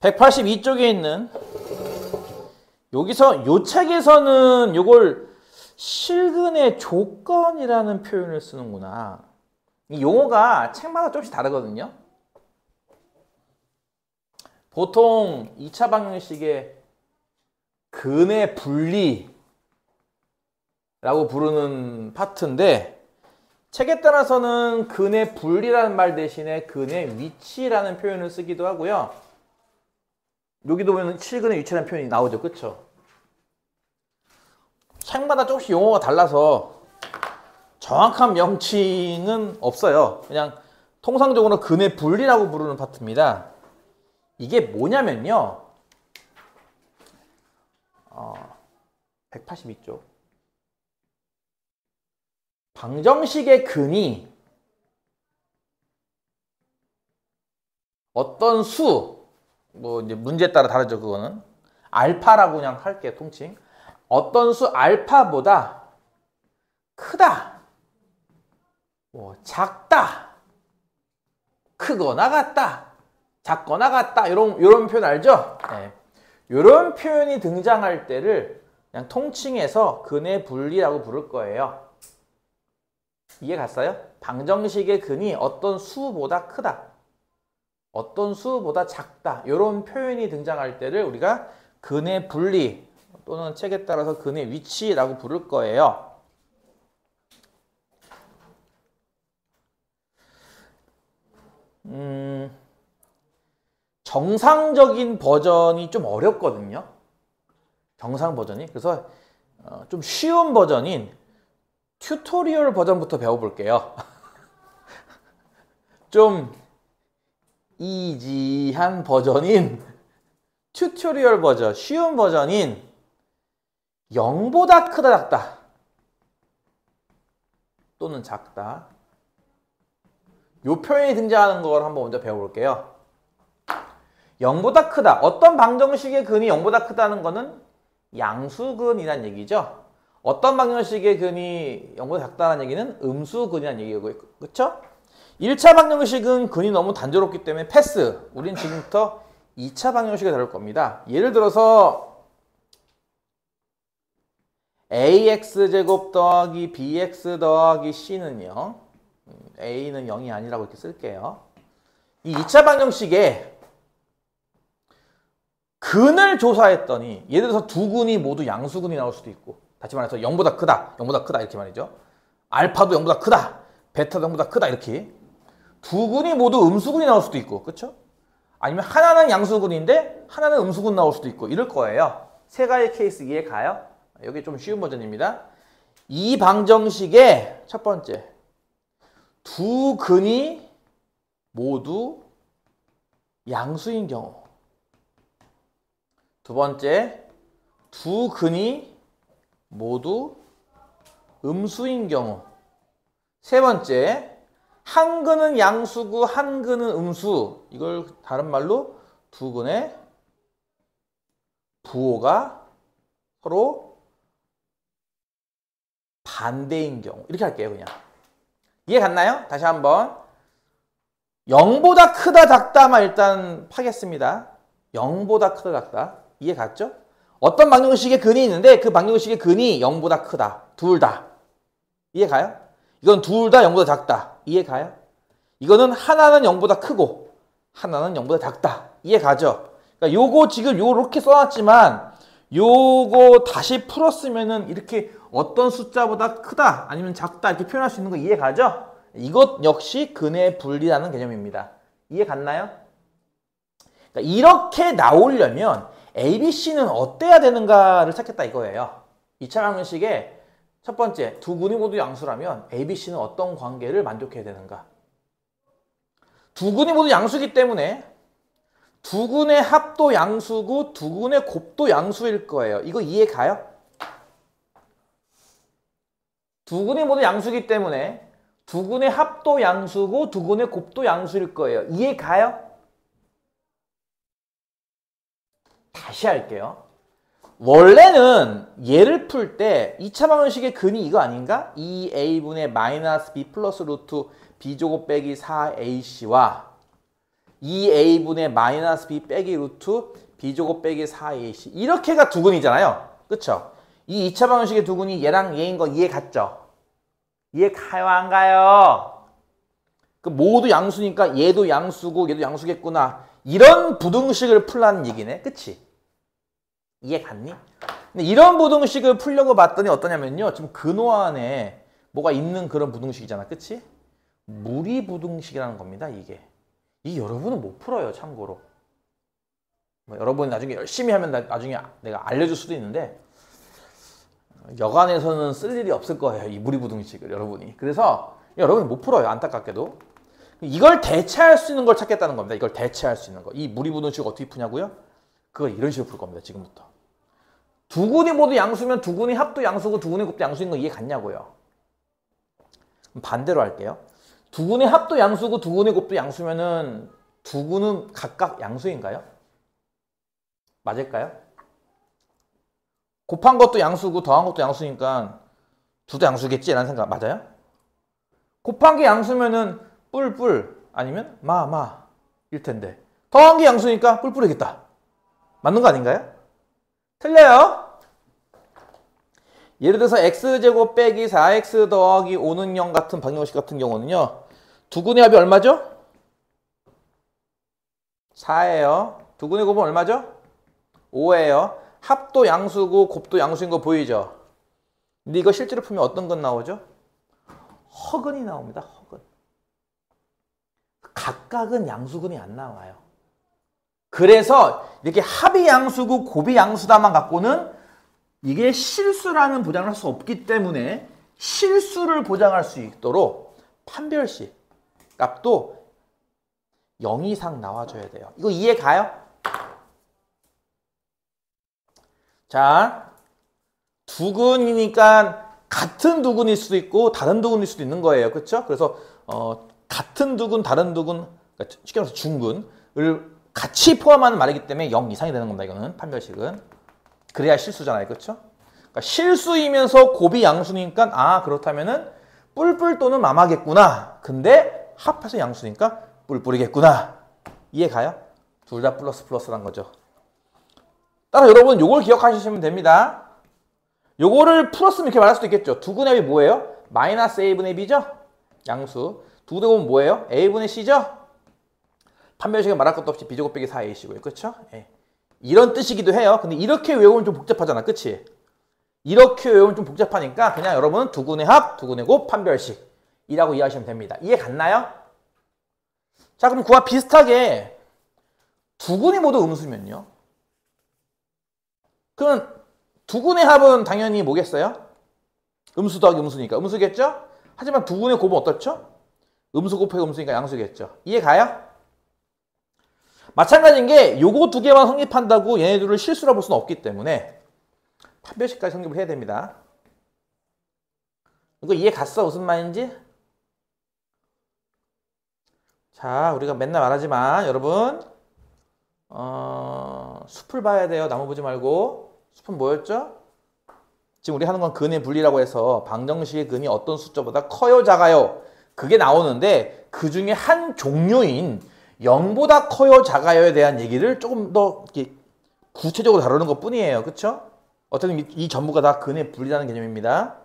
182쪽에 있는 여기서 요 책에서는 요걸 실근의 조건이라는 표현을 쓰는구나. 이 용어가 책마다 조금씩 다르거든요. 보통 2차 방정식의 근의 분리라고 부르는 파트인데 책에 따라서는 근의 분리라는 말 대신에 근의 위치라는 표현을 쓰기도 하고요. 여기도 보면 실근의 위치라는 표현이 나오죠. 그쵸? 책마다 조금씩 용어가 달라서 정확한 명칭은 없어요. 그냥 통상적으로 근의 분리라고 부르는 파트입니다. 이게 뭐냐면요. 182쪽. 방정식의 근이 어떤 수, 뭐 이제 문제에 따라 다르죠. 그거는 알파라고 그냥 할게요. 통칭. 어떤 수 알파보다 크다, 뭐 작다, 크거나 같다, 작거나 같다, 이런 표현 알죠? 네. 이런 표현이 등장할 때를 그냥 통칭해서 근의 분리라고 부를 거예요. 이해 갔어요? 방정식의 근이 어떤 수보다 크다, 어떤 수보다 작다, 이런 표현이 등장할 때를 우리가 근의 분리 또는 책에 따라서 근의 위치라고 부를 거예요. 정상적인 버전이 좀 어렵거든요. 정상 버전이. 그래서 좀 쉬운 버전인 튜토리얼 버전부터 배워볼게요. 좀 이지한 버전인 튜토리얼 버전, 쉬운 버전인 0보다 크다, 작다 또는 작다, 요 표현이 등장하는 걸 한번 먼저 배워볼게요. 0보다 크다. 어떤 방정식의 근이 0보다 크다는 거는 양수근이란 얘기죠. 어떤 방정식의 근이 0보다 작다는 얘기는 음수근이란 얘기고, 그쵸? 1차 방정식은 근이 너무 단조롭기 때문에 패스. 우린 지금부터 2차 방정식을 다룰 겁니다. 예를 들어서 ax제곱 더하기 bx 더하기 c는요. a는 0이 아니라고 이렇게 쓸게요. 이 2차 방정식에 근을 조사했더니 예를 들어서 두 근이 모두 양수근이 나올 수도 있고, 다시 말해서 0보다 크다, 0보다 크다 이렇게 말이죠. 알파도 0보다 크다, 베타도 0보다 크다 이렇게 두 근이 모두 음수근이 나올 수도 있고, 그렇죠? 아니면 하나는 양수근인데 하나는 음수근 나올 수도 있고 이럴 거예요. 세 가지 케이스 이해 가요? 여기 좀 쉬운 버전입니다. 이 방정식의 첫 번째, 두 근이 모두 양수인 경우. 두 번째, 두 근이 모두 음수인 경우. 세 번째, 한 근은 양수고 한 근은 음수. 이걸 다른 말로 두 근의 부호가 서로 반대인 경우. 이렇게 할게요, 그냥. 이해 갔나요? 다시 한번. 0보다 크다, 작다만 일단 파겠습니다. 0보다 크다, 작다. 이해 갔죠? 어떤 방정식의 근이 있는데 그 방정식의 근이 0보다 크다. 둘 다. 이해 가요? 이건 둘 다 0보다 작다. 이해 가요? 이거는 하나는 0보다 크고 하나는 0보다 작다. 이해 가죠? 그러니까 요거 지금 요렇게 써놨지만 요거 다시 풀었으면은 이렇게 어떤 숫자보다 크다 아니면 작다 이렇게 표현할 수 있는 거 이해 가죠? 이것 역시 근의 분리라는 개념입니다. 이해 갔나요? 그러니까 이렇게 나오려면 ABC는 어때야 되는가를 찾겠다 이거예요. 2차 방정식의 첫 번째, 두 근이 모두 양수라면 ABC는 어떤 관계를 만족해야 되는가? 두 근이 모두 양수이기 때문에 두 근의 합도 양수고 두 근의 곱도 양수일 거예요. 이거 이해 가요? 두 근이 모두 양수이기 때문에 두 근의 합도 양수고 두 근의 곱도 양수일 거예요. 이해 가요? 다시 할게요. 원래는 얘를 풀 때 2차 방정식의 근이 이거 아닌가? 2a분의 마이너스 b 플러스 루트 b제곱 빼기 4ac와 2a분의 마이너스 b 빼기 루트 b제곱 빼기 4ac 이렇게가 두근이잖아요. 그쵸? 이 2차 방정식의 두근이 얘랑 얘인 거 이해 갔죠? 이해 가요 안 가요? 그 모두 양수니까 얘도 양수고 얘도 양수겠구나. 이런 부등식을 풀라는 얘기네. 그치? 이해 갔니? 근데 이런 부등식을 풀려고 봤더니 어떠냐면요. 지금 근호 안에 뭐가 있는 그런 부등식이잖아. 그치? 무리 부등식이라는 겁니다. 이게 여러분은 못 풀어요. 참고로. 뭐 여러분이 나중에 열심히 하면 나중에 내가 알려줄 수도 있는데 여간에서는 쓸 일이 없을 거예요. 이 무리 부등식을 여러분이. 그래서 여러분이 못 풀어요. 안타깝게도. 이걸 대체할 수 있는 걸 찾겠다는 겁니다. 이걸 대체할 수 있는 거. 이 무리 부등식을 어떻게 푸냐고요? 그걸 이런 식으로 풀 겁니다. 지금부터. 두근이 모두 양수면 두근이 합도 양수고 두근의 곱도 양수인 거 이해 갔냐고요? 반대로 할게요. 두근의 합도 양수고 두근의 곱도 양수면은 두근은 각각 양수인가요? 맞을까요? 곱한 것도 양수고 더한 것도 양수니까 둘 다 양수겠지? 라는 생각 맞아요? 곱한 게 양수면은 뿔뿔 아니면 마마 일 텐데 더한 게 양수니까 뿔뿔이겠다. 맞는 거 아닌가요? 틀려요. 예를 들어서 x제곱 빼기 4x 더하기 5는 0 같은 방정식 같은 경우는요. 두근의 합이 얼마죠? 4예요. 두근의 곱은 얼마죠? 5예요. 합도 양수고 곱도 양수인 거 보이죠? 근데 이거 실제로 풀면 어떤 건 나오죠? 허근이 나옵니다. 허근. 각각은 양수근이 안 나와요. 그래서 이렇게 합이 양수고 곱이 양수다만 갖고는 이게 실수라는 보장을 할 수 없기 때문에 실수를 보장할 수 있도록 판별식 값도 0 이상 나와줘야 돼요. 이거 이해 가요? 자, 두근이니까 같은 두근일 수도 있고 다른 두근일 수도 있는 거예요. 그렇죠? 그래서 같은 두근, 다른 두근, 그러니까 쉽게 말해서 중근을 같이 포함하는 말이기 때문에 0 이상이 되는 겁니다. 이거는 판별식은. 그래야 실수잖아요. 그렇죠? 그러니까 실수이면서 곱이 양수니까 아 그렇다면은 뿔뿔 또는 마마겠구나. 근데 합해서 양수니까 뿔뿔이겠구나. 이해 가요? 둘 다 플러스 플러스란 거죠. 따라 여러분 요걸 기억하시면 됩니다. 요거를 풀었으면 이렇게 말할 수도 있겠죠. 두근의 합이 뭐예요? 마이너스 a분의 b죠? 양수. 두근의 곱은 뭐예요? a분의 c죠? 판별식에 말할 것도 없이 b제곱 빼기 4ac고요. 그렇죠? 예. 이런 뜻이기도 해요. 근데 이렇게 외우면 좀 복잡하잖아. 그치? 이렇게 외우면 좀 복잡하니까 그냥 여러분은 두근의 합, 두근의 곱, 판별식이라고 이해하시면 됩니다. 이해 갔나요? 자, 그럼 그와 비슷하게 두근이 모두 음수면요. 그러면 두근의 합은 당연히 뭐겠어요? 음수 더하기 음수니까 음수겠죠? 하지만 두근의 곱은 어떻죠? 음수 곱하기 음수니까 양수겠죠. 이해 가요? 마찬가지인 게 요거 두 개만 성립한다고 얘네들을 실수라 볼 수는 없기 때문에 판별식까지 성립을 해야 됩니다. 이거 이해 갔어? 무슨 말인지? 자, 우리가 맨날 말하지만 여러분 숲을 봐야 돼요. 나무 보지 말고. 숲은 뭐였죠? 지금 우리 하는 건 근의 분리라고 해서 방정식의 근이 어떤 숫자보다 커요, 작아요? 그게 나오는데 그 중에 한 종류인 0보다 커요, 작아요에 대한 얘기를 조금 더 이렇게 구체적으로 다루는 것 뿐이에요. 그쵸? 어쨌든 이 전부가 다 근의 분리라는 개념입니다.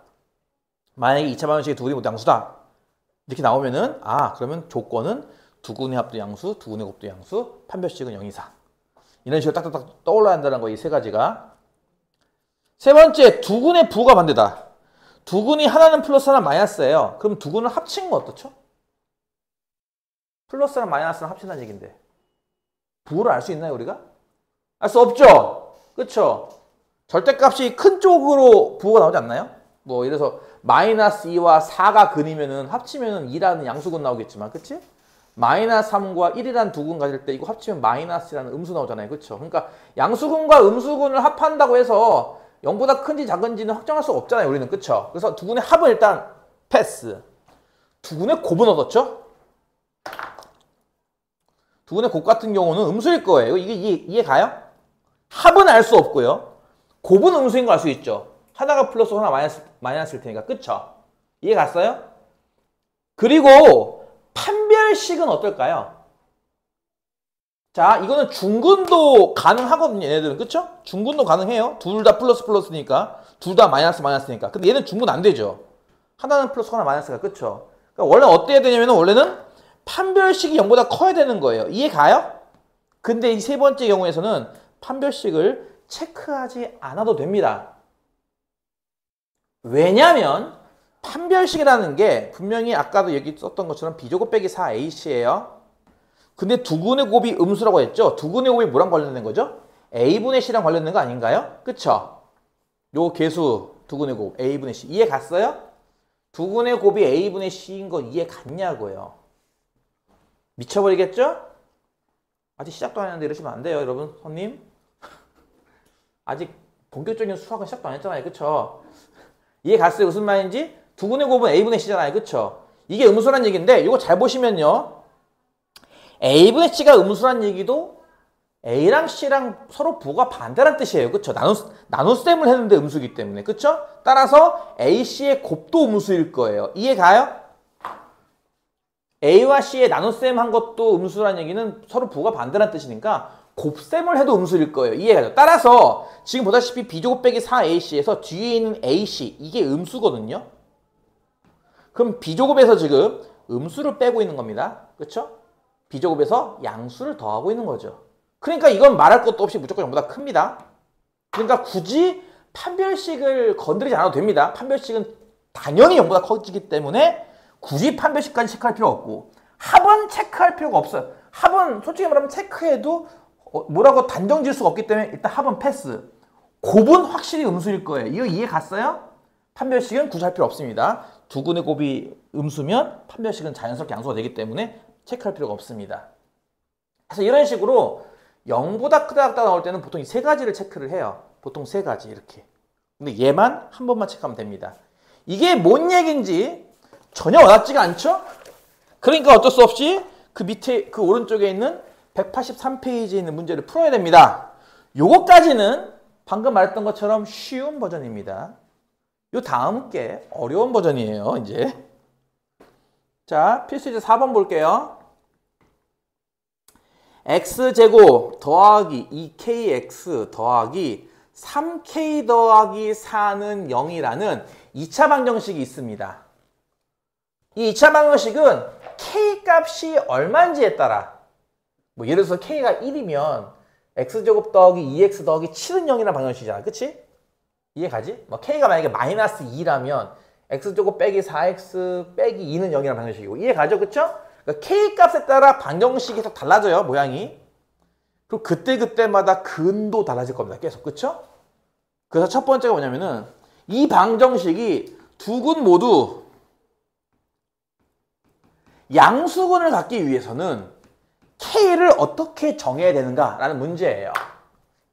만약에 2차 방정식의 두근의 곱도 양수다. 이렇게 나오면은 그러면 조건은 두근의 합도 양수, 두근의 곱도 양수, 판별식은 0 이상. 이런 식으로 딱딱딱 떠올라야 한다는 거, 이 세 가지가. 세 번째, 두근의 부가 반대다. 두근이 하나는 플러스 하나 마이너스예요. 그럼 두근을 합친 건 어떻죠? 플러스랑 마이너스랑 합친다는 얘기인데 부를 알 수 있나요, 우리가? 알 수 없죠? 그쵸? 절대값이 큰 쪽으로 부호가 나오지 않나요? 뭐 이래서 마이너스 2와 4가 근이면은 합치면은 2라는 양수근 나오겠지만, 그치? 마이너스 3과 1이라는 두근 가질 때 이거 합치면 마이너스라는 음수 나오잖아요. 그쵸? 그러니까 양수근과 음수근을 합한다고 해서 0보다 큰지 작은지는 확정할 수 없잖아요, 우리는. 그쵸? 그래서 두근의 합은 일단 패스. 두근의 곱은 어떻죠? 두근의 곱 같은 경우는 음수일 거예요. 이게 이해 가요? 합은 알 수 없고요. 곱은 음수인 거 알 수 있죠. 하나가 플러스 하나 마이너스일 테니까. 그쵸? 이해 갔어요? 그리고 판별식은 어떨까요? 자, 이거는 중근도 가능하거든요, 얘네들은. 그쵸? 중근도 가능해요. 둘 다 플러스니까. 둘 다 마이너스니까. 근데 얘는 중근 안 되죠. 하나는 플러스, 하나 마이너스가. 그쵸? 그러니까 원래 어때야 되냐면 원래는 판별식이 0보다 커야 되는 거예요. 이해 가요? 근데 이 세 번째 경우에서는 판별식을 체크하지 않아도 됩니다. 왜냐면 판별식이라는 게 분명히 아까도 여기 썼던 것처럼 B제곱 빼기 4AC예요. 근데 두근의 곱이 음수라고 했죠? 두근의 곱이 뭐랑 관련된 거죠? A분의 C랑 관련된 거 아닌가요? 그쵸? 요 계수 두근의 곱 A분의 C 이해 갔어요? 두근의 곱이 A분의 C인 거 이해 갔냐고요? 미쳐버리겠죠? 아직 시작도 안 했는데 이러시면 안 돼요, 여러분, 손님. 아직 본격적인 수학은 시작도 안 했잖아요, 그쵸? 이해 갔어요? 무슨 말인지? 두근의 곱은 A분의 C잖아요, 그쵸? 이게 음수란 얘기인데 이거 잘 보시면요. A분의 C가 음수란 얘기도 A랑 C랑 서로 부호가 반대란 뜻이에요. 그쵸? 나눗셈을 했는데 음수기 때문에. 그쵸? 따라서 AC의 곱도 음수일 거예요. 이해 가요? A와 C의 나눗셈 한 것도 음수란 얘기는 서로 부호가 반대란 뜻이니까 곱셈을 해도 음수일 거예요. 이해 가죠? 따라서 지금 보다시피 B제곱 빼기 4AC에서 뒤에 있는 AC 이게 음수거든요. 그럼 B제곱에서 지금 음수를 빼고 있는 겁니다. 그쵸? B제곱에서 양수를 더하고 있는 거죠. 그러니까 이건 말할 것도 없이 무조건 0보다 큽니다. 그러니까 굳이 판별식을 건드리지 않아도 됩니다. 판별식은 당연히 0보다 커지기 때문에 굳이 판별식까지 체크할 필요 없고 합은 체크할 필요가 없어요. 합은 솔직히 말하면 체크해도 뭐라고 단정 지을 수가 없기 때문에 일단 합은 패스. 곱은 확실히 음수일 거예요. 이거 이해 갔어요? 판별식은 굳이 할 필요 없습니다. 두근의 곱이 음수면 판별식은 자연스럽게 양수가 되기 때문에 체크할 필요가 없습니다. 그래서 이런 식으로 0보다 크다 작다 나올 때는 보통 이 세 가지를 체크를 해요. 보통 세 가지 이렇게. 근데 얘만 한 번만 체크하면 됩니다. 이게 뭔 얘기인지 전혀 와닿지가 않죠? 그러니까 어쩔 수 없이 그 밑에 그 오른쪽에 있는 183페이지에 있는 문제를 풀어야 됩니다. 요거까지는 방금 말했던 것처럼 쉬운 버전입니다. 요 다음 게 어려운 버전이에요, 이제. 자, 필수 이제 4번 볼게요. x제곱 더하기 2kx 더하기 3k 더하기 4는 0이라는 2차 방정식이 있습니다. 이 2차 방정식은 k 값이 얼마인지에 따라 뭐 예를 들어서 k가 1이면 x제곱 더하기 2x 더하기 7은 0이라는 방정식이잖아. 그치? 이해 가지? 뭐 k가 만약에 마이너스 2라면 x제곱 빼기 4x 빼기 2는 0이라는 방정식이고 이해 가죠? 그쵸? 그러니까 k 값에 따라 방정식이 계속 달라져요. 모양이. 그리고 그때그때마다 근도 달라질 겁니다. 계속. 그쵸? 그래서 첫 번째가 뭐냐면은 이 방정식이 두 근 모두 양수근을 갖기 위해서는 k를 어떻게 정해야 되는가라는 문제예요.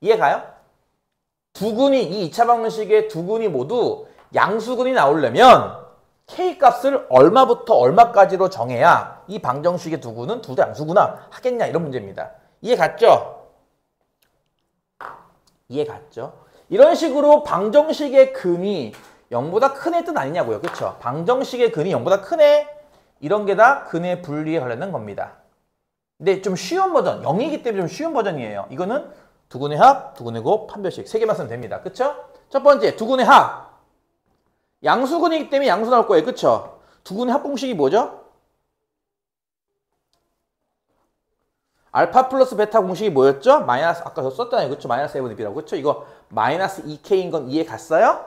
이해 가요? 두 근이 이 2차 방정식의 두 근이 모두 양수근이 나오려면 k 값을 얼마부터 얼마까지로 정해야 이 방정식의 두 근은 둘 다 양수구나 하겠냐 이런 문제입니다. 이해 갔죠? 이해 갔죠? 이런 식으로 방정식의 근이 0보다 큰 애 뜻 아니냐고요. 그쵸? 방정식의 근이 0보다 큰 애 이런 게 다 근의 분리에 관련된 겁니다. 근데 좀 쉬운 버전, 0이기 때문에 좀 쉬운 버전이에요. 이거는 두근의 합, 두근의 곱, 판별식 세 개만 쓰면 됩니다. 그쵸? 첫 번째, 두근의 합. 양수근이기 때문에 양수 나올 거예요. 그쵸? 두근의 합 공식이 뭐죠? 알파 플러스 베타 공식이 뭐였죠? 마이너스, 아까 저 썼잖아요. 그쵸? 마이너스 1분의 b라고. 그쵸? 이거 마이너스 2k인 건 이해 갔어요?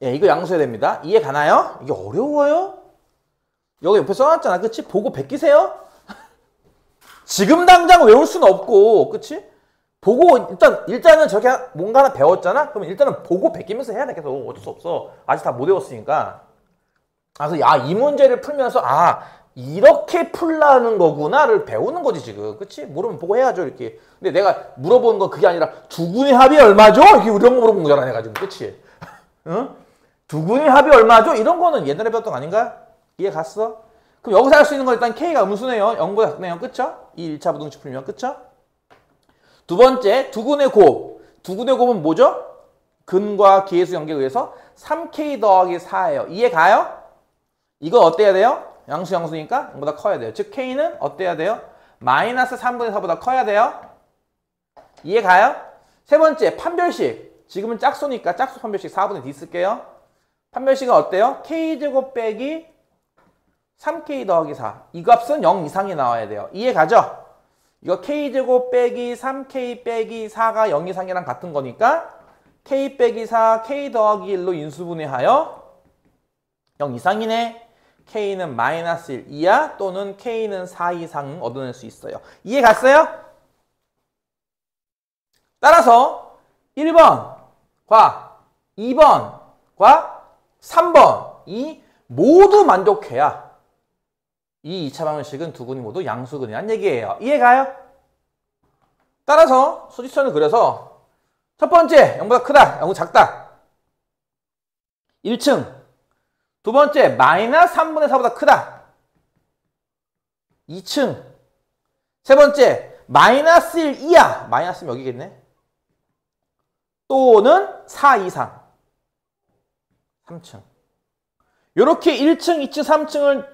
예, 이거 양수해야 됩니다. 이해 가나요? 이게 어려워요? 여기 옆에 써놨잖아. 그치? 보고 베끼세요? 지금 당장 외울 수는 없고, 그치? 보고, 일단은 저렇게 뭔가 하나 배웠잖아? 그러면 일단은 보고 베끼면서 해야 돼. 계속 어쩔 수 없어. 아직 다 못 외웠으니까. 그래서, 야, 이 문제를 풀면서, 아, 이렇게 풀라는 거구나를 배우는 거지, 지금. 그치? 모르면 보고 해야죠, 이렇게. 근데 내가 물어보는 건 그게 아니라, 두근의 합이 얼마죠? 이렇게 이런 거 물어본 거잖아, 내가 지금. 그치? 응? 두근의 합이 얼마죠? 이런 거는 옛날에 배웠던 거 아닌가? 이해 갔어? 그럼 여기서 할 수 있는 건 일단 K가 음수네요. 0보다 작네요. 그쵸? 이 1차 부등식 풀면. 그쵸? 두 번째, 두근의 곱. 두근의 곱은 뭐죠? 근과 기회수 연계에 의해서 3K 더하기 4예요. 이해 가요? 이거 어때야 돼요? 양수니까 0보다 커야 돼요. 즉 K는 어때야 돼요? 마이너스 3분의 4보다 커야 돼요. 이해 가요? 세 번째, 판별식. 지금은 짝수니까 짝수 판별식 4분의 D 쓸게요. 판별식은 어때요? K제곱 빼기 3K 더하기 4. 이 값은 0 이상이 나와야 돼요. 이해 가죠? 이거 K제곱 빼기 3K 빼기 4가 0 이상이랑 같은 거니까 K 빼기 4, K 더하기 1로 인수분해하여 0 이상이네. K는 마이너스 1 이하 또는 K는 4 이상 얻어낼 수 있어요. 이해 갔어요? 따라서 1번과 2번과 3번이 모두 만족해야 이 2차 방정식은 두 군이 모두 양수근이란 얘기예요. 이해 가요? 따라서 소지선을 그려서 첫 번째 0보다 크다, 0보다 작다. 1층. 두 번째 마이너스 3분의 4보다 크다. 2층. 세 번째 마이너스 1 이하. 마이너스는 여기겠네. 또는 4 이상. 3층. 이렇게 1층, 2층, 3층을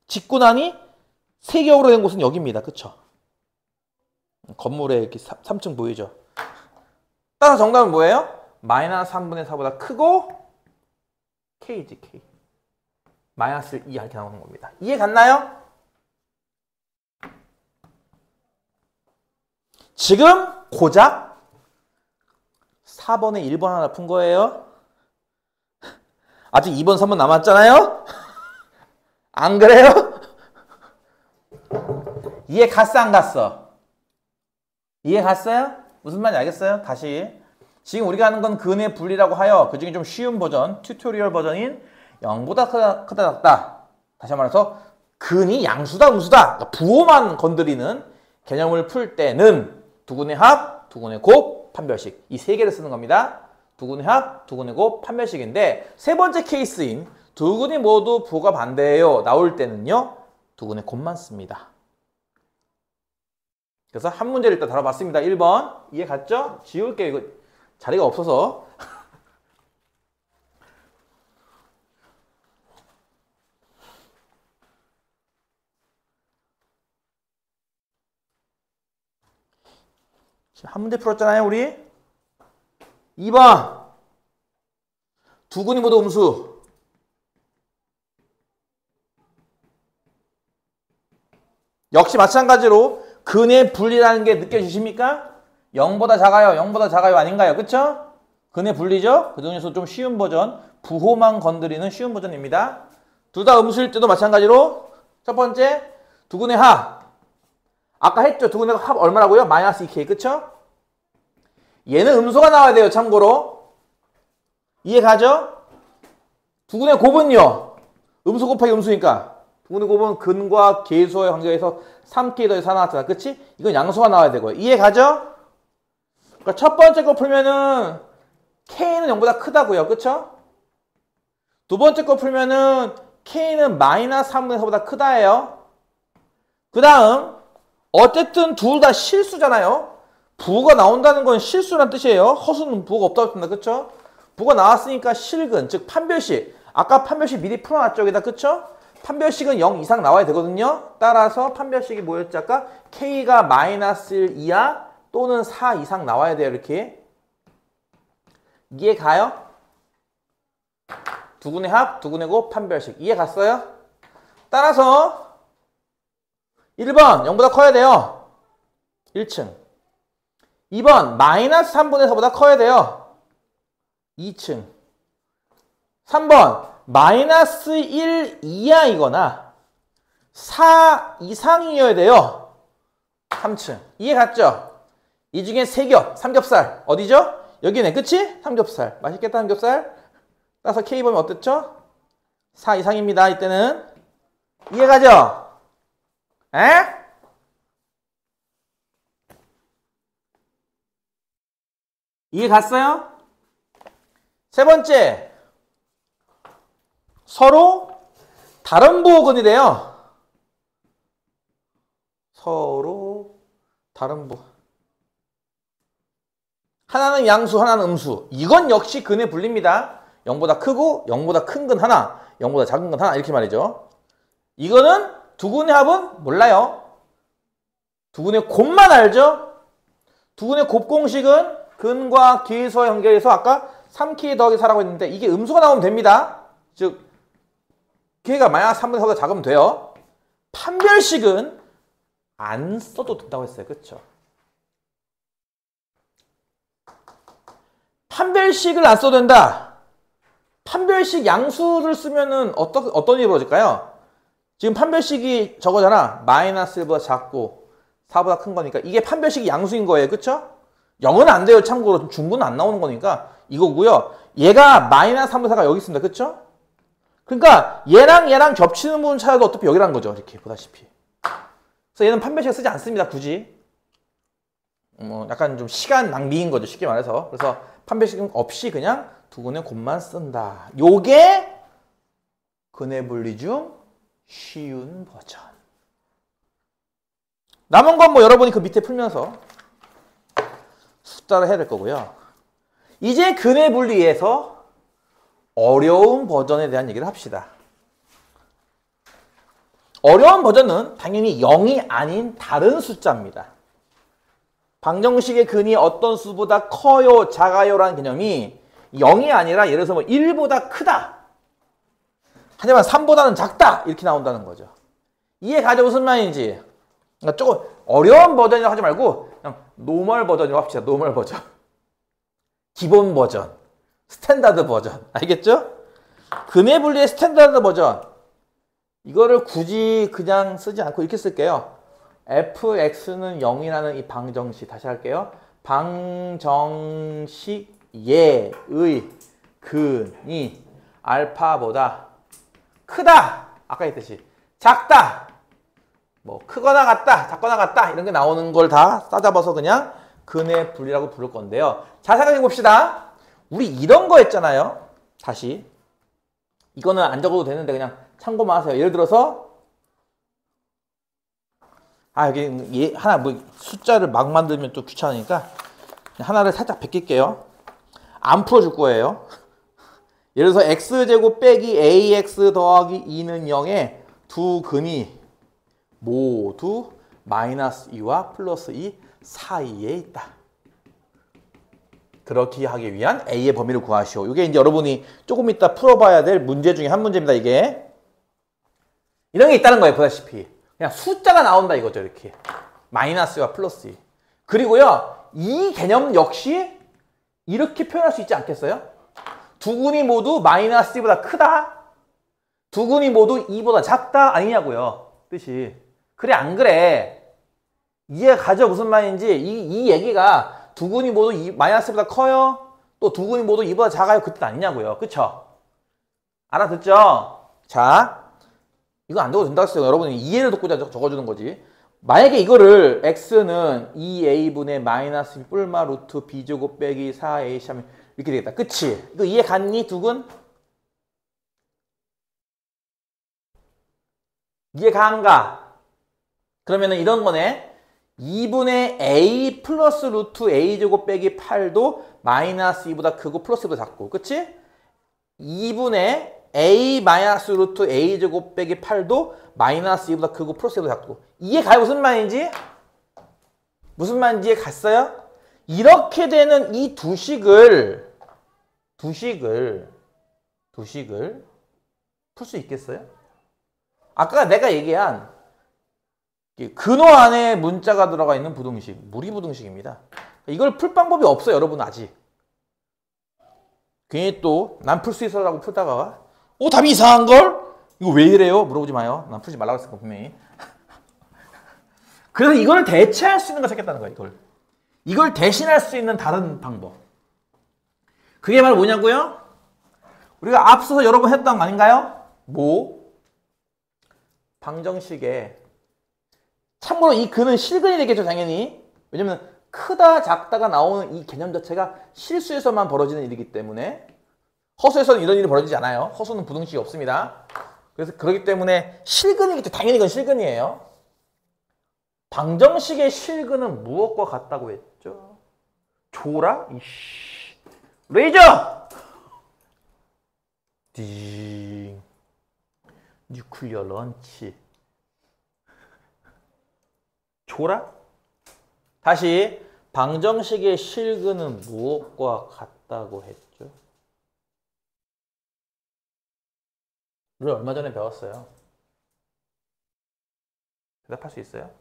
짓고 나니 세개역으로 된 곳은 여기입니다. 그쵸? 건물에 이렇게 3층 보이죠? 따라서 정답은 뭐예요? 마이너스 3분의 4보다 크고 K지, K. 마이너스 1 이하 이렇게 나오는 겁니다. 이해 갔나요? 지금 고작 4번에 1번 하나 푼 거예요. 아직 2번, 3번 남았잖아요? 안 그래요? 이해 갔어, 안 갔어? 이해 갔어요? 무슨 말인지 알겠어요? 다시. 지금 우리가 하는 건 근의 분리라고 하여 그 중에 좀 쉬운 버전, 튜토리얼 버전인 0보다 크다, 작다. 다시 말해서 근이 양수다, 음수다. 그러니까 부호만 건드리는 개념을 풀 때는 두근의 합, 두근의 곱, 판별식. 이 세 개를 쓰는 겁니다. 두근의 합, 두근의 곱, 판별식인데 세 번째 케이스인 두근이 모두 부호가 반대예요. 나올 때는요. 두근의 곱만 씁니다. 그래서 한 문제를 일단 다뤄봤습니다. 1번. 이해 갔죠? 지울게요. 이거 자리가 없어서. 한 문제 풀었잖아요, 우리. 2번. 두근이 모두 음수. 역시 마찬가지로 근의 분리라는 게 느껴지십니까? 0보다 작아요, 0보다 작아요 아닌가요? 그쵸? 근의 분리죠? 그 중에서 좀 쉬운 버전, 부호만 건드리는 쉬운 버전입니다. 둘 다 음수일 때도 마찬가지로 첫 번째, 두근의 합. 아까 했죠? 두근의 합 얼마라고요? 마이너스 2K, 그쵸? 얘는 음수가 나와야 돼요, 참고로. 이해 가죠? 두근의 곱은요? 음수 곱하기 음수니까. 두근의 곱은 근과 계수의 관계에서 3K 더해서 4 나왔잖아. 그치? 이건 양수가 나와야 되고요. 이해 가죠? 그러니까 첫 번째 거 풀면은 K는 0보다 크다고요. 그쵸? 두 번째 거 풀면은 K는 마이너스 3분의 4보다 크다예요. 그 다음 어쨌든 둘 다 실수잖아요. 부호가 나온다는 건 실수란 뜻이에요. 허수는 부호가 없다고 했습니다. 그쵸? 부호가 나왔으니까 실근, 즉 판별식. 아까 판별식 미리 풀어놨죠. 여기다. 그쵸? 판별식은 0 이상 나와야 되거든요. 따라서 판별식이 뭐였지 아까? K가 마이너스 1 이하 또는 4 이상 나와야 돼요. 이렇게. 이해 가요? 두근의 합, 두근의 곱, 판별식. 이해 갔어요? 따라서 1번 0보다 커야 돼요. 1층. 2번 마이너스 3분의 4보다 커야 돼요. 2층. 3번 마이너스 1 이하이거나 4 이상이어야 돼요. 3층. 이해 갔죠? 이 중에 3겹, 삼겹살. 어디죠? 여기네. 그치? 삼겹살. 맛있겠다, 삼겹살. 따라서 K범위 어땠죠? 4 이상입니다. 이때는. 이해 가죠? 에? 이해 갔어요? 세 번째. 서로 다른 부호근이래요. 서로 다른 부호. 하나는 양수, 하나는 음수. 이건 역시 근의 분리입니다. 0보다 크고 0보다 큰 근 하나, 0보다 작은 근 하나 이렇게 말이죠. 이거는 두 근의 합은 몰라요. 두근의 곱만 알죠? 두근의 곱 공식은 근과 기에서 연결해서 아까 3k 더하기 4라고 했는데 이게 음수가 나오면 됩니다. 즉 k가 마이너스 3분의 4보다 작으면 돼요. 판별식은 안 써도 된다고 했어요. 그렇죠? 판별식을 안 써도 된다. 판별식 양수를 쓰면은 어떤 일이 벌어질까요? 지금 판별식이 저거잖아. 마이너스 1보다 작고 4보다 큰 거니까 이게 판별식이 양수인 거예요. 그쵸? 0은 안 돼요. 참고로 중구는 안 나오는 거니까 이거고요. 얘가 마이너스 3분의 4가 여기 있습니다. 그쵸? 그러니까 얘랑 겹치는 부분 찾아도 어차피 여기라는 거죠. 이렇게 보다시피. 그래서 얘는 판별식을 쓰지 않습니다. 굳이. 약간 좀 시간 낭비인 거죠. 쉽게 말해서. 그래서 판별식 없이 그냥 두근의 곱만 쓴다. 요게 근의 분리 중 쉬운 버전. 남은 건 뭐 여러분이 그 밑에 풀면서 숫자를 해야 될 거고요. 이제 근의 분리에서 어려운 버전에 대한 얘기를 합시다. 어려운 버전은 당연히 0이 아닌 다른 숫자입니다. 방정식의 근이 어떤 수보다 커요, 작아요 라는 개념이 0이 아니라 예를 들어서 뭐 1보다 크다. 하지만 3보다는 작다. 이렇게 나온다는 거죠. 이해 가죠? 무슨 말인지. 그러니까 조금 어려운 버전이라고 하지 말고 그냥 노멀 버전이라고 합시다. 노멀 버전. 기본 버전. 스탠다드 버전. 알겠죠? 근의 분리의 스탠다드 버전. 이거를 굳이 그냥 쓰지 않고 이렇게 쓸게요. fx는 0이라는 이 방정식. 다시 할게요. 방정식의 근이 알파보다 크다. 아까 했듯이 작다. 뭐 크거나 같다. 작거나 같다. 이런 게 나오는 걸 다 싸잡아서 그냥 근의 분리라고 부를 건데요. 자, 생각해 봅시다. 우리 이런 거 했잖아요. 다시. 이거는 안 적어도 되는데 그냥 참고만 하세요. 예를 들어서 여기 하나 뭐 숫자를 막 만들면 또 귀찮으니까 하나를 살짝 베낄게요. 안 풀어줄 거예요. 예를 들어서 x제곱 빼기 ax 더하기 2는 0의 두 근이 모두 마이너스 2와 플러스 2 사이에 있다. 그렇게 하기 위한 a의 범위를 구하시오. 이게 이제 여러분이 조금 이따 풀어봐야 될 문제 중에 한 문제입니다. 이게 이런 게 있다는 거예요. 보다시피 그냥 숫자가 나온다 이거죠. 이렇게 마이너스와 플러스 2. 그리고요 이 개념 역시 이렇게 표현할 수 있지 않겠어요? 두 근이 모두 마이너스 2보다 크다. 두 근이 모두 2보다 작다. 아니냐고요. 뜻이. 그래 안 그래? 이해 가죠? 무슨 말인지. 이 얘기가 두 근이 모두 마이너스 2보다 커요? 또 두 근이 모두 2보다 작아요? 그 뜻 아니냐고요. 그쵸? 알아듣죠? 자, 이거 안 적어도 된다고 했어요. 여러분이 이해를 돕고자 적어주는 거지. 만약에 이거를 x는 2a분의 마이너스 1 뿔마 루트 b제곱 빼기 4ac 하면 이렇게 되겠다. 그치? 이거 이해 갔니? 두근? 이해 가안가? 그러면은 이런 거네. 2분의 a 플러스 루트 a제곱 빼기 8도 마이너스 2보다 크고 플러스 2보다 작고. 그치? 2분의 a 마이너스 루트 a제곱 빼기 8도 마이너스 2보다 크고 플러스 2보다 작고. 이해 가요? 무슨 말인지? 무슨 말인지 이해 갔어요? 이렇게 되는 이 두 식을 풀 수 있겠어요? 아까 내가 얘기한 근호 안에 문자가 들어가 있는 부등식, 무리부등식입니다. 이걸 풀 방법이 없어요, 여러분 아직. 괜히 또 난 풀 수 있어라고 풀다가 답이 이상한걸? 이거 왜 이래요? 물어보지 마요. 난 풀지 말라고 했으니까 분명히. 그래서 이걸 대체할 수 있는 걸 찾겠다는 거야, 이걸 대신할 수 있는 다른 방법. 그게 바로 뭐냐고요? 우리가 앞서서 여러 번 했던 거 아닌가요? 방정식에 참고로 이 근은 실근이 되겠죠, 당연히. 왜냐면 크다, 작다가 나오는 이 개념 자체가 실수에서만 벌어지는 일이기 때문에 허수에서는 이런 일이 벌어지지 않아요. 허수는 부등식이 없습니다. 그래서 그렇기 때문에 실근이겠죠. 당연히 이건 실근이에요. 방정식의 실근은 무엇과 같다고 했죠? 조라? 레이저! 띵. 뉴클리어 런치. 조라? 다시 방정식의 실근은 무엇과 같다고 했죠? 우리 얼마 전에 배웠어요. 대답할 수 있어요?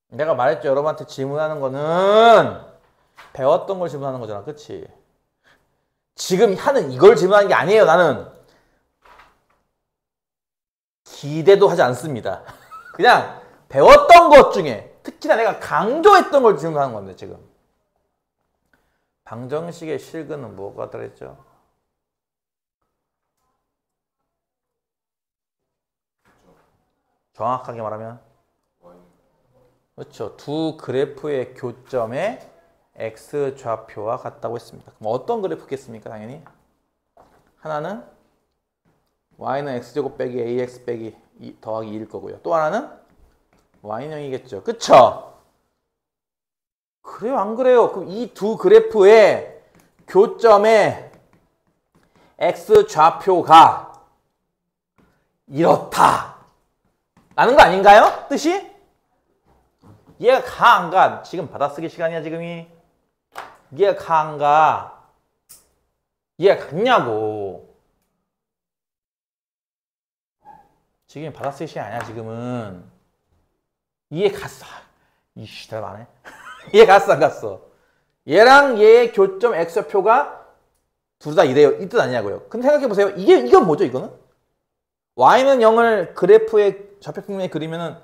내가 말했죠. 여러분한테 질문하는 거는 배웠던 걸 질문하는 거잖아. 그치? 지금 하는 이걸 질문하는 게 아니에요. 나는 기대도 하지 않습니다. 그냥 배웠던 것 중에 특히나 내가 강조했던 걸 질문하는 건데 지금. 방정식의 실근은 뭐가 들었죠? 정확하게 말하면 그렇죠. 두 그래프의 교점의 x 좌표와 같다고 했습니다. 그럼 어떤 그래프겠습니까? 당연히 하나는 y는 x제곱 빼기 ax 빼기 더하기 2일 거고요. 또 하나는 y는 0이겠죠. 그쵸? 그래요? 안 그래요? 그럼 이 두 그래프의 교점의 x 좌표가 이렇다 라는 거 아닌가요? 뜻이? 얘가 가 안 가? 지금 받아쓰기 시간이야 지금이. 얘가 가 안 가? 얘가 갔냐고. 지금 받아쓰기 시간 아니야 지금은. 얘 갔어. 이씨 대답 안 해. 얘 갔어 안 갔어? 얘랑 얘의 교점 x표가 둘 다 이래요. 이 뜻 아니냐고요. 근데 생각해보세요. 이건 뭐죠 이거는? y는 0을 그래프의 좌표평면에 그리면은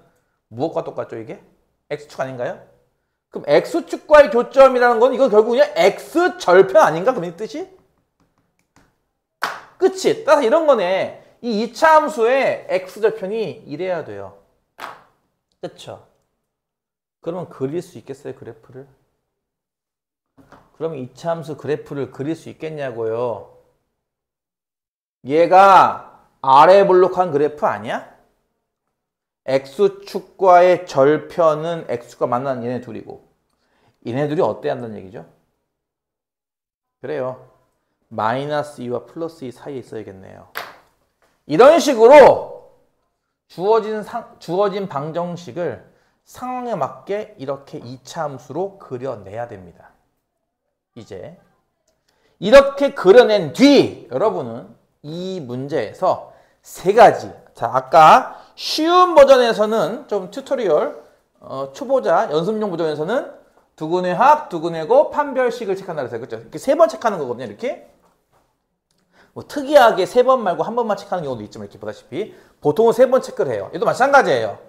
무엇과 똑같죠 이게? x축 아닌가요? 그럼 x축과의 교점이라는 건 이건 결국 그냥 x절편 아닌가? 그럼 이 뜻이? 그치? 따라서 이런 거네. 이 2차 함수의 x절편이 이래야 돼요. 그쵸? 그러면 그릴 수 있겠어요 그래프를? 그러면 2차 함수 그래프를 그릴 수 있겠냐고요. 얘가 아래 볼록한 그래프 아니야? x축과의 절편은 x축과 만나는 얘네 둘이고 얘네 둘이 어때야 한다는 얘기죠? 그래요. 마이너스 2와 플러스 2 사이에 있어야겠네요. 이런 식으로 주어진 방정식을 상황에 맞게 이렇게 2차 함수로 그려내야 됩니다. 이제 이렇게 그려낸 뒤 여러분은 이 문제에서 세 가지, 자 아까 쉬운 버전에서는 좀 튜토리얼 초보자 연습용 버전에서는 두근의 합, 두근의 곱, 판별식을 체크한다 그랬어요. 그렇죠? 이렇게 세 번 체크하는 거거든요. 이렇게 뭐 특이하게 세 번 말고 한 번만 체크하는 경우도 있지만 이렇게 보다시피 보통은 세 번 체크를 해요. 얘도 마찬가지예요.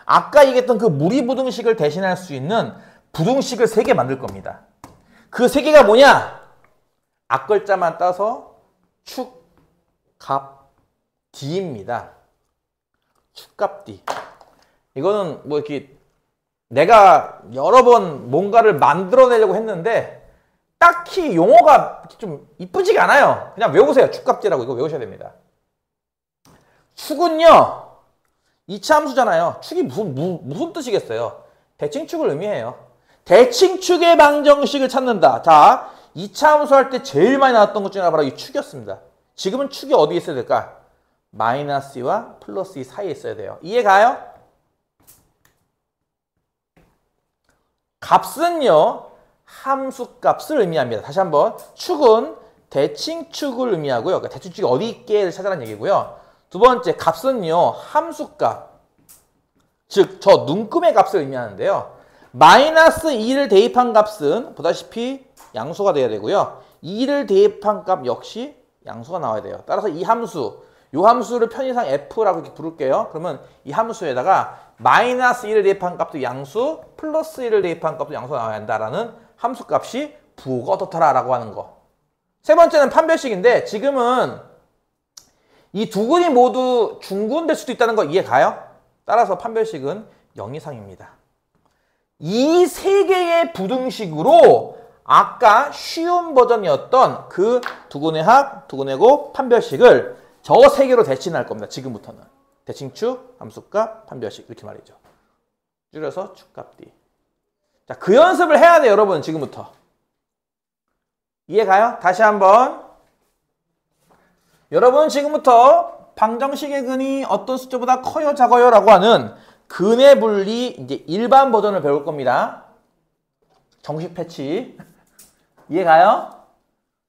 아까 얘기했던 그 무리부등식을 대신할 수 있는 부등식을 3개 만들 겁니다. 그 3개가 뭐냐? 앞글자만 따서 축, 값, D입니다. 축값 D. 이거는 뭐 이렇게 내가 여러 번 뭔가를 만들어내려고 했는데 딱히 용어가 좀 이쁘지가 않아요. 그냥 외우세요. 축값 D라고 이거 외우셔야 됩니다. 축은요. 2차 함수잖아요. 축이 무슨 뜻이겠어요? 대칭축을 의미해요. 대칭축의 방정식을 찾는다. 자, 2차 함수 할 때 제일 많이 나왔던 것 중에 하나가 바로 이 축이었습니다. 지금은 축이 어디에 있어야 될까? 마이너스 2와 플러스 2 사이에 있어야 돼요. 이해가요? 값은요. 함수값을 의미합니다. 다시 한번 축은 대칭축을 의미하고요. 그러니까 대칭축이 어디 있게를 찾아라는 얘기고요. 두 번째 값은요. 함수값, 즉 저 눈금의 값을 의미하는데요. 마이너스 2를 대입한 값은 보다시피 양수가 돼야 되고요. 2를 대입한 값 역시 양수가 나와야 돼요. 따라서 이 함수, 이 함수를 편의상 f라고 이렇게 부를게요. 그러면 이 함수에다가 마이너스 1을 대입한 값도 양수, 플러스 1을 대입한 값도 양수가 나와야 한다라는 함수값이 부호가 어떻더라라고 하는 거. 세 번째는 판별식인데 지금은 이 두 근이 모두 중근될 수도 있다는 거 이해 가요? 따라서 판별식은 0 이상입니다. 이 세 개의 부등식으로 아까 쉬운 버전이었던 그 두근의 합, 두근의 곱, 판별식을 저 세 개로 대칭할 겁니다. 지금부터는. 대칭축, 함수값, 판별식 이렇게 말이죠. 줄여서 축값 D. 자, 그 연습을 해야 돼요, 여러분. 지금부터. 이해 가요? 다시 한번. 여러분 지금부터 방정식의 근이 어떤 숫자보다 커요, 작아요? 라고 하는 근의 분리 이제 일반 버전을 배울 겁니다. 정식 패치. 이해가요?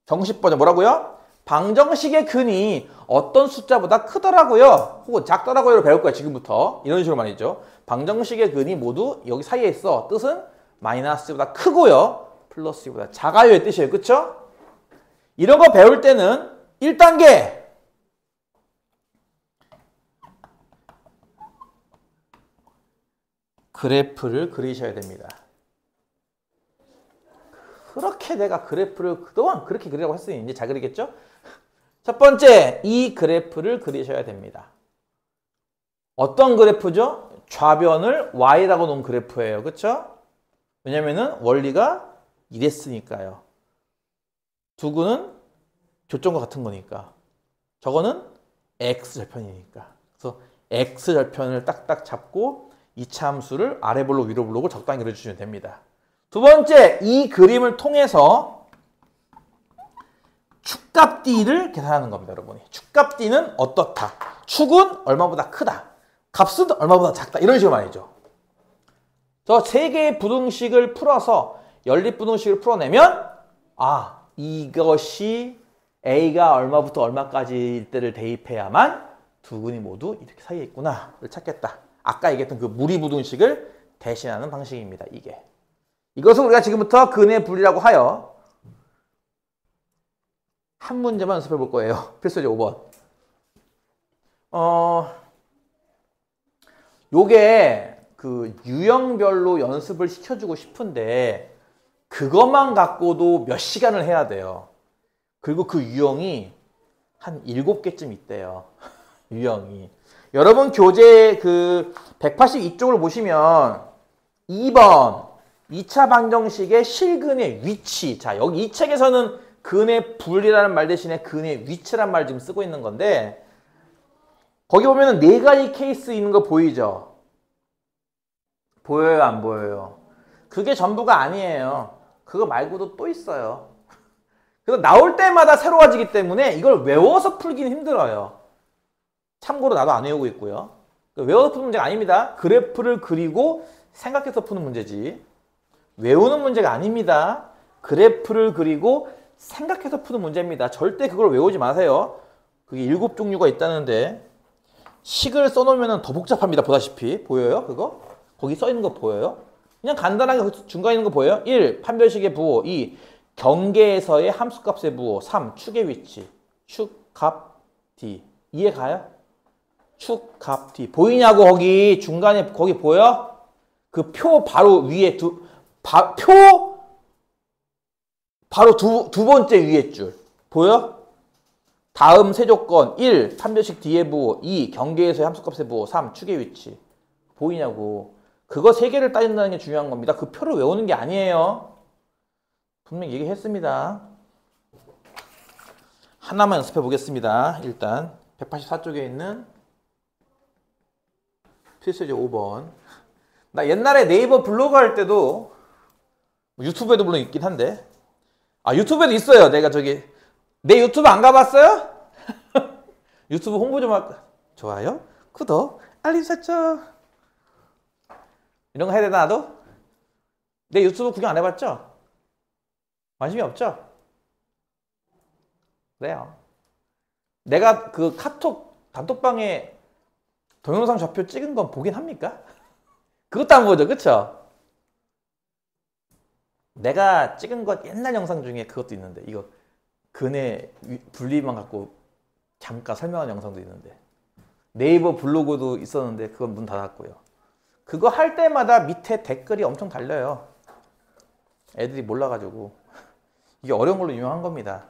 정식 버전 뭐라고요? 방정식의 근이 어떤 숫자보다 크더라고요. 혹은 작더라고요를 배울 거야, 지금부터. 이런 식으로 말이죠. 방정식의 근이 모두 여기 사이에 있어. 뜻은 마이너스보다 크고요. 플러스보다 작아요의 뜻이에요. 그쵸? 이런 거 배울 때는 1단계. 그래프를 그리셔야 됩니다. 그렇게 내가 그래프를 그동안 그렇게 그리라고 했으니 이제 잘 그리겠죠? 첫 번째, 이 그래프를 그리셔야 됩니다. 어떤 그래프죠? 좌변을 y라고 놓은 그래프예요. 그렇죠? 왜냐면은 원리가 이랬으니까요. 두구는 교점과 같은 거니까. 저거는 x절편이니까. 그래서 x절편을 딱딱 잡고 이차 함수를 아래 블록 위로 블록을 적당히 그려주시면 됩니다. 두 번째, 이 그림을 통해서 축값 D를 계산하는 겁니다, 여러분이. 축값 D는 어떻다. 축은 얼마보다 크다. 값은 얼마보다 작다. 이런 식으로 말이죠. 저 세 개의 부등식을 풀어서 연립부등식을 풀어내면 이것이 A가 얼마부터 얼마까지일 때를 대입해야만 두 근이 모두 이렇게 사이에 있구나를 찾겠다. 아까 얘기했던 그 무리부등식을 대신하는 방식입니다. 이게. 이것을 우리가 지금부터 근의 분리라고 하여 한 문제만 연습해 볼 거예요. 필수제 5번. 요게 그 유형별로 연습을 시켜주고 싶은데 그것만 갖고도 몇 시간을 해야 돼요. 그리고 그 유형이 한 7개쯤 있대요. 유형이. 여러분 교재 그 182쪽을 보시면 2번 2차 방정식의 실근의 위치. 자, 여기 이 책에서는 근의 분리라는 말 대신에 근의 위치란 말 지금 쓰고 있는 건데 거기 보면은 4가지 케이스 있는 거 보이죠? 보여요, 안 보여요? 그게 전부가 아니에요. 그거 말고도 또 있어요. 그래서 나올 때마다 새로워지기 때문에 이걸 외워서 풀기는 힘들어요. 참고로 나도 안 외우고 있고요. 외워서 푸는 문제가 아닙니다. 그래프를 그리고 생각해서 푸는 문제지. 외우는 문제가 아닙니다. 그래프를 그리고 생각해서 푸는 문제입니다. 절대 그걸 외우지 마세요. 그게 7종류가 있다는데 식을 써놓으면 더 복잡합니다. 보다시피. 보여요? 그거? 거기 써있는 거 보여요? 그냥 간단하게 중간에 있는 거 보여요? 1. 판별식의 부호. 2. 경계에서의 함수값의 부호. 3. 축의 위치. 축, 값, D. 이해 가요? 축, 값, D. 보이냐고 거기 중간에 거기 보여? 그 표 바로 위에 표 바로 두 번째 위에 줄. 보여? 다음 세 조건. 1. 판별식 D의 부호. 2. 경계에서의 함수값의 부호. 3. 축의 위치. 보이냐고. 그거 세 개를 따진다는 게 중요한 겁니다. 그 표를 외우는 게 아니에요. 분명히 얘기했습니다. 하나만 연습해 보겠습니다. 일단 184쪽에 있는 필수제 5번. 나 옛날에 네이버 블로그 할 때도 유튜브에도 물론 있긴 한데 유튜브에도 있어요. 내가 내 유튜브 안 가봤어요? 유튜브 홍보 좀 할까? 좋아요, 구독, 알림 설정 이런 거 해야 되나 나도? 내 유튜브 구경 안 해봤죠? 관심이 없죠? 그래요. 내가 그 카톡 단톡방에 동영상 좌표 찍은 건 보긴 합니까? 그것도 안 보죠, 그쵸? 내가 찍은 것 옛날 영상 중에 그것도 있는데 이거 근의 분리만 갖고 잠깐 설명한 영상도 있는데 네이버 블로그도 있었는데 그건 문 닫았고요. 그거 할 때마다 밑에 댓글이 엄청 달려요. 애들이 몰라가지고 이게 어려운 걸로 유명한 겁니다.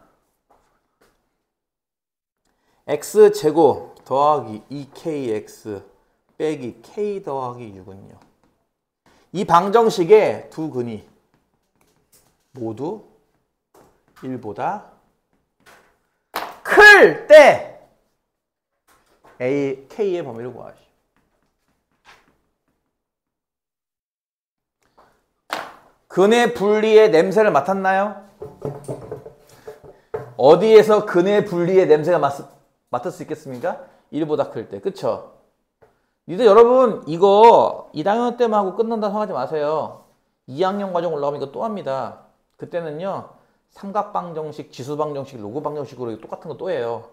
x제곱 더하기 2kx 빼기 k 더하기 6은요. 이 방정식의 두 근이 모두 1보다 클 때 k의 범위를 구하시오. 근의 분리의 냄새를 맡았나요? 어디에서 근의 분리의 냄새가 맡을 수 있겠습니까? 1보다 클 때. 그쵸? 니들 여러분 이거 1학년 때만 하고 끝난다 생각하지 마세요. 2학년 과정 올라가면 이거 또 합니다. 그때는요. 삼각방정식, 지수방정식, 로그방정식으로 똑같은 거 또 해요.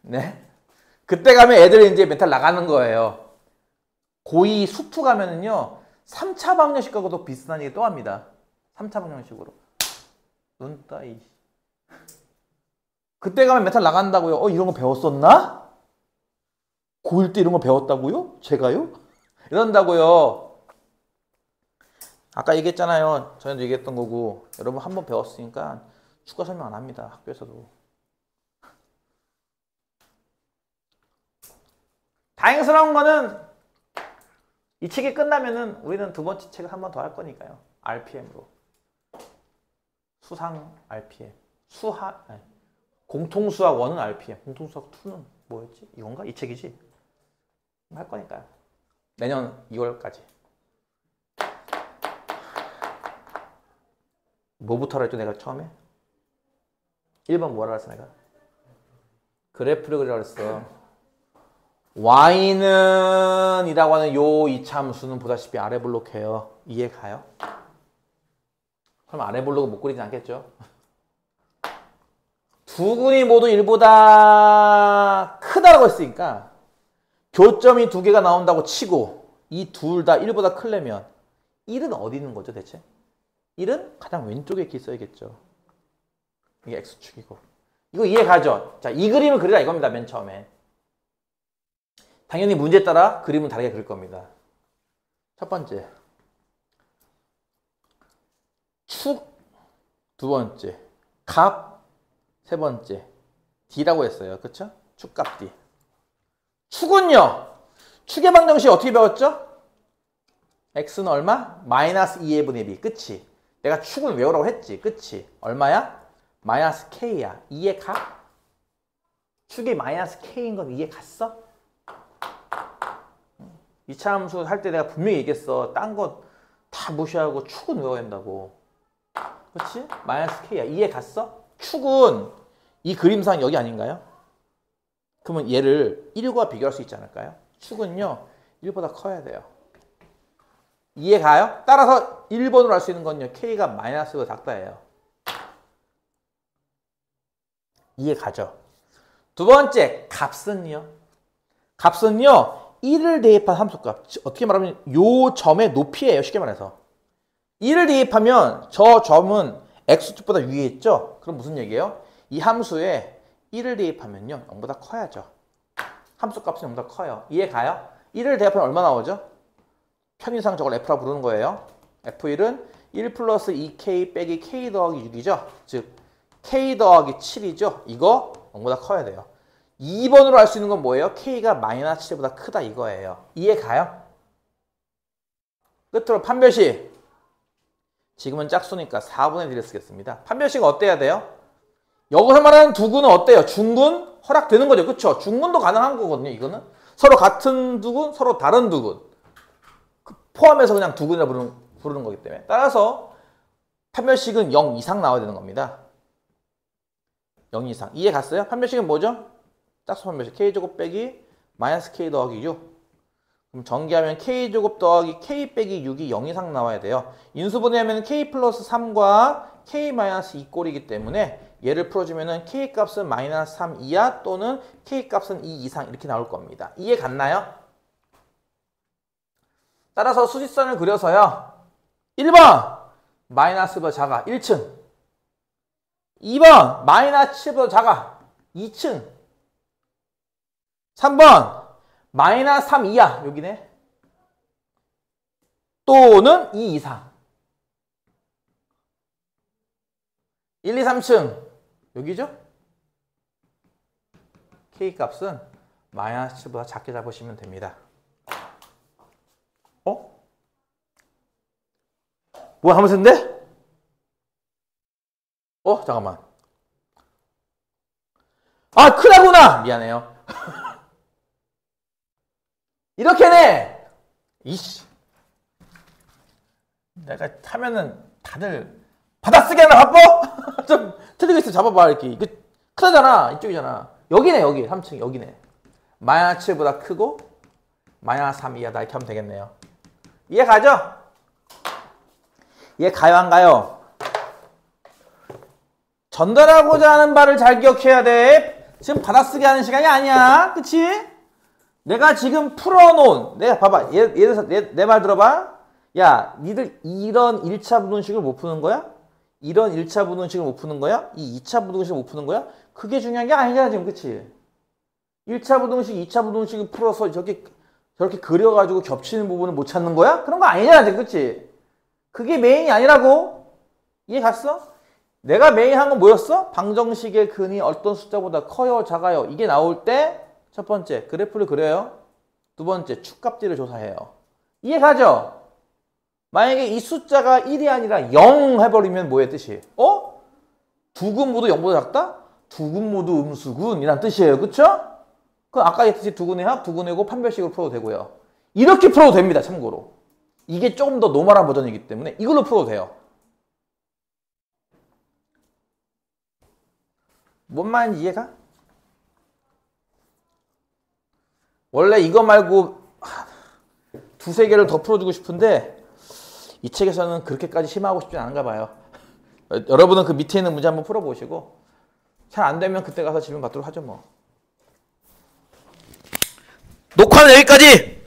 네? 그때 가면 애들이 이제 멘탈 나가는 거예요. 고2 수투 가면은요. 3차 방정식하고도 비슷한 얘기 또 합니다. 3차 방정식으로. 눈 따이. 그때 가면 멘탈 나간다고요. 이런 거 배웠었나? 고1 때 이런 거 배웠다고요? 제가요? 이런다고요. 아까 얘기했잖아요. 전에도 얘기했던 거고. 여러분 한 번 배웠으니까 추가 설명 안 합니다. 학교에서도. 다행스러운 거는 이 책이 끝나면은 우리는 두 번째 책을 한 번 더 할 거니까요. RPM으로. 수상 RPM. 공통수학 1은 RPM. 공통수학 2는 뭐였지? 이건가? 이 책이지? 할 거니까요. 내년 2월까지. 뭐부터 하라 했죠, 내가 처음에? 1번 뭐라 했어, 내가? 그래프를 그리라 그랬어. y는 이라고 하는 요 이차함수는 보다시피 아래 블록해요. 이해 가요? 그럼 아래 블록은 못 그리진 않겠죠? 두 근이 모두 1보다 크다라고 했으니까 교점이 두 개가 나온다고 치고 이 둘 다 1보다 크려면 1은 어디 있는 거죠, 대체? 1은 가장 왼쪽에 이렇게 있어야겠죠. 이게 X축이고. 이거 이해 가죠? 자, 이 그림을 그리라 이겁니다, 맨 처음에. 당연히 문제에 따라 그림은 다르게 그릴 겁니다. 첫 번째. 축 두 번째. 값 세 번째. D라고 했어요. 그쵸? 축값 D. 축은요. 축의 방정식 어떻게 배웠죠? X는 얼마? 마이너스 2의 분의 B. 그치? 내가 축은 외우라고 했지. 그치? 얼마야? 마이너스 K야. 이해 가? 축이 마이너스 K인 건 이해 갔어? 2차 함수 할 때 내가 분명히 얘기했어. 딴 거 다 무시하고 축은 외워야 된다고. 그렇지? 마이너스 K야. 이해 갔어? 축은 이 그림상 여기 아닌가요? 그러면 얘를 1과 비교할 수 있지 않을까요? 축은요. 1보다 커야 돼요. 이해 가요? 따라서 1번으로 할 수 있는 건요. K가 마이너스보다 작다예요. 이해 가죠? 두 번째, 값은요. 값은요. 1을 대입한 함수값. 어떻게 말하면 요 점의 높이예요. 쉽게 말해서. 1을 대입하면 저 점은 x축보다 위에 있죠? 그럼 무슨 얘기예요? 이 함수에 1을 대입하면요. 0보다 커야죠. 함수값은 0보다 커요. 이해 가요? 1을 대입하면 얼마 나오죠? 편의상 저걸 F라 부르는 거예요. F1은 1 플러스 2K 빼기 K 더하기 6이죠. 즉 K 더하기 7이죠. 이거 0보다 커야 돼요. 2번으로 알 수 있는 건 뭐예요? K가 마이너스 7보다 크다 이거예요. 이해 가요? 끝으로 판별식. 지금은 짝수니까 4분의 1을 쓰겠습니다. 판별식은 어때야 돼요? 여기서 말하는 두근은 어때요? 중근? 허락되는 거죠. 그쵸? 중근도 가능한 거거든요. 이거는. 서로 같은 두근, 서로 다른 두근. 포함해서 그냥 두근이라 부르는 거기 때문에. 따라서 판별식은 0 이상 나와야 되는 겁니다. 0 이상. 이해 갔어요? 판별식은 뭐죠? 짝수 판별식. K제곱 빼기 마이너스 K 더하기 6. 그럼 전개하면 K제곱 더하기 K 빼기 6이 0 이상 나와야 돼요. 인수분해하면 K 플러스 3과 K 마이너스 2 꼴이기 때문에 얘를 풀어주면 K 값은 마이너스 3 이하 또는 K 값은 2 이상 이렇게 나올 겁니다. 이해 갔나요? 따라서 수직선을 그려서요. 1번 마이너스보다 작아 1층. 2번 마이너스 7보다 작아 2층. 3번 마이너스 3 이하 여기네. 또는 2 이상. 1, 2, 3층 여기죠? K 값은 마이너스 7보다 작게 잡으시면 됩니다. 뭐 하면 된대? 잠깐만. 아, 크다구나! 미안해요. 이렇게네! 이씨. 내가 하면은 다들 받아쓰기 하나 바빠? 좀 틀리고 있어. 잡아봐, 이렇게. 이거 크다잖아. 이쪽이잖아. 여기네, 여기. 3층, 여기네. 마이너스 7보다 크고, 마이너스 3 이하다. 이렇게 하면 되겠네요. 이해 가죠? 이해 가요 안 가요? 전달하고자 하는 바를 잘 기억해야 돼. 지금 받아쓰기 하는 시간이 아니야. 그치? 내가 지금 풀어놓은, 내가 봐봐. 예를 들어서 내 말 들어봐. 야, 니들 이런 1차 부등식을 못 푸는 거야? 이런 1차 부등식을 못 푸는 거야? 이 2차 부등식을 못 푸는 거야? 그게 중요한 게 아니잖아, 지금. 그치? 1차 부등식, 2차 부등식을 풀어서 저렇게 그려가지고 겹치는 부분을 못 찾는 거야? 그런 거 아니잖아, 지금. 그치? 그게 메인이 아니라고. 이해 갔어? 내가 메인 한 건 뭐였어? 방정식의 근이 어떤 숫자보다 커요, 작아요. 이게 나올 때 첫 번째, 그래프를 그려요. 두 번째, 축값들을 조사해요. 이해 가죠? 만약에 이 숫자가 1이 아니라 0 해버리면 뭐의 뜻이? 두 근 모두 0보다 작다? 두 근 모두 음수근이란 뜻이에요. 그쵸? 그럼 아까 했듯이 두근의 합, 두근의 곱 판별식으로 풀어도 되고요. 이렇게 풀어도 됩니다. 참고로. 이게 조금 더 노멀한 버전이기 때문에 이걸로 풀어도 돼요. 뭔 말인지 이해가? 원래 이거 말고 두세 개를 더 풀어주고 싶은데 이 책에서는 그렇게까지 심하고 싶진 않은가 봐요. 여러분은 그 밑에 있는 문제 한번 풀어보시고 잘 안 되면 그때 가서 질문 받도록 하죠 뭐. 녹화는 여기까지!